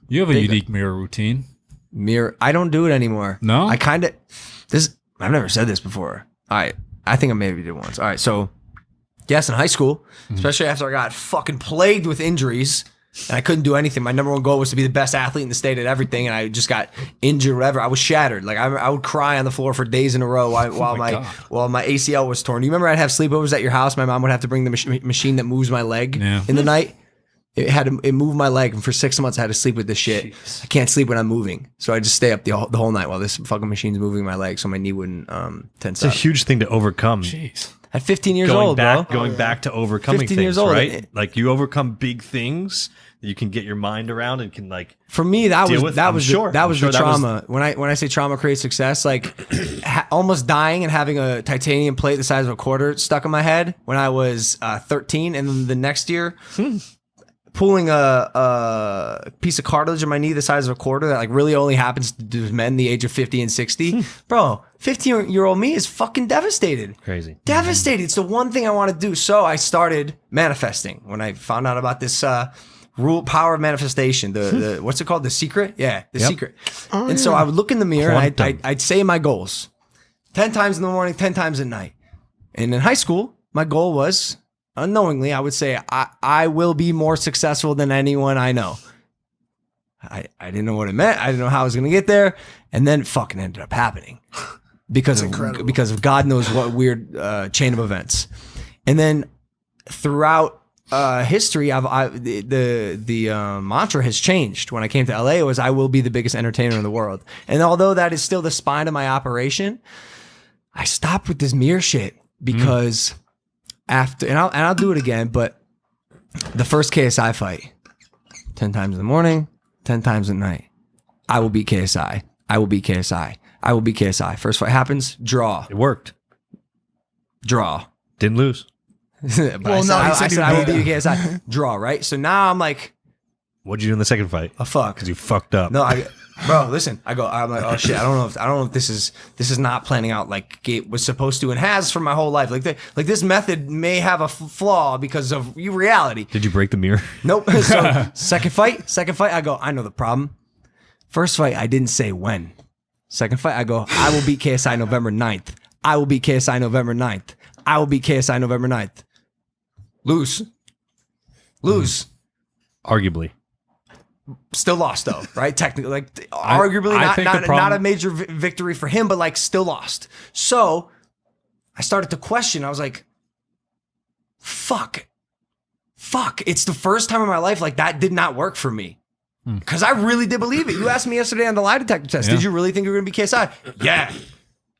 You have a unique mirror routine. I don't do it anymore. No? I've never said this before. All right. I think I maybe did once. All right. So, yes, in high school, especially after I got fucking plagued with injuries and I couldn't do anything. My number one goal was to be the best athlete in the state at everything. And I just got injured wherever. I was shattered. Like I would cry on the floor for days in a row while my ACL was torn. Do you remember I'd have sleepovers at your house? My mom would have to bring the machine that moves my leg in the night. It moved my leg, and for 6 months I had to sleep with this shit. Jeez. I can't sleep when I'm moving, so I just stay up the whole night while this fucking machine's moving my leg, so my knee wouldn't tense up. It's a huge thing to overcome. Jeez. At 15 years old, bro. Going back to overcoming 15 things, years old, right? Like you overcome big things that you can get your mind around and can like. For me, that was the trauma. When I say trauma creates success, like almost dying and having a titanium plate the size of a quarter stuck in my head when I was 13, and then the next year. Pulling a piece of cartilage in my knee the size of a quarter that like really only happens to men the age of 50 and 60. Bro, 15-year-old me is fucking devastated. Crazy. Devastated. It's the one thing I want to do. So I started manifesting when I found out about this power of manifestation. The what's it called? The secret? Yeah, the secret. So I would look in the mirror and I'd say my goals 10 times in the morning, 10 times at night. And in high school, my goal was... unknowingly, I would say I will be more successful than anyone I know. I didn't know what it meant. I didn't know how I was going to get there. And then it fucking ended up happening because of God knows what weird chain of events. And then throughout history, the mantra has changed. When I came to LA, it was I will be the biggest entertainer in the world. And although that is still the spine of my operation, I stopped with this mirror shit because... After and I'll do it again, but the first KSI fight, 10 times in the morning, 10 times at night. I will beat KSI. I will beat KSI. I will beat KSI. First fight happens, draw. It worked. Draw. Didn't lose. But I said I will beat KSI. Draw, right? So now I'm like, what'd you do in the second fight? A fuck. Because you fucked up. No, bro, listen. I'm like, oh shit. I don't know if this is not planning out like it was supposed to and has for my whole life. Like this method may have a flaw because of reality. Did you break the mirror? Nope. So second fight. I go, I know the problem. First fight, I didn't say when. Second fight, I go, I will beat KSI November 9th. I will beat KSI November 9th. I will beat KSI November 9th. Lose. Arguably. Still lost though, right? Technically, like arguably not a major victory for him, but like still lost. So I started to question. I was like, fuck. It's the first time in my life like that did not work for me. Because I really did believe it. You asked me yesterday on the lie detector test, did you really think you were going to be KSI? Yeah.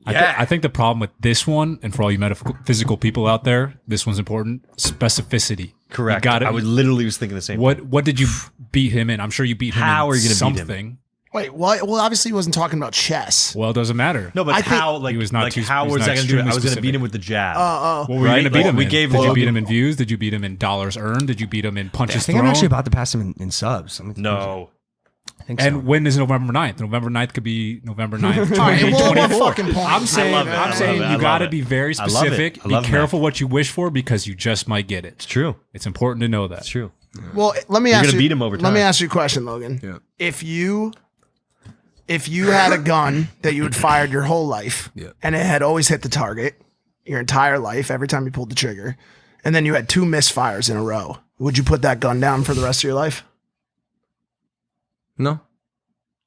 I think the problem with this one, and for all you metaphysical people out there, this one's important, specificity. Correct. I literally was thinking the same thing. What did you beat him in? I'm sure you beat him How in are you gonna something. beat him? Wait, well, obviously he wasn't talking about chess. Well, it doesn't matter. No, but how? Like, he was not how was I going to do it? I was going to beat him with the jab. What were you going to beat him in? Did you beat him in views? Did you beat him in dollars earned? Did you beat him in punches thrown? I think I'm actually about to pass him in subs. No. I think and so. when is November 9th? November 9th could be November 9th, All right, well, 2024. fucking point. I'm saying you got to it. be very specific. Be careful what you wish for because you just might get it. It's true. It's important to know that. It's true. Well, let me ask you. You're gonna beat him over time. Let me ask you a question, Logan. Yeah. If you had a gun that you had fired your whole life, and it had always hit the target your entire life, every time you pulled the trigger, and then you had 2 misfires in a row, would you put that gun down for the rest of your life? No.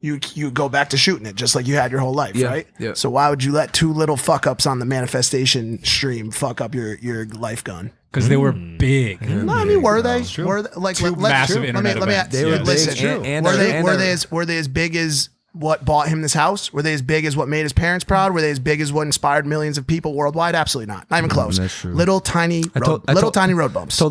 You go back to shooting it just like you had your whole life, right? Yeah. So why would you let 2 little fuck ups on the manifestation stream fuck up your life gun? Because they were big. No, I mean, were they? Were they like Two massive internet events. They were listen? big. Were they as big as what bought him this house? Were they as big as what made his parents proud? Were they as big as what inspired millions of people worldwide? Absolutely not. Not even close. That's true. Little tiny road bumps. Told the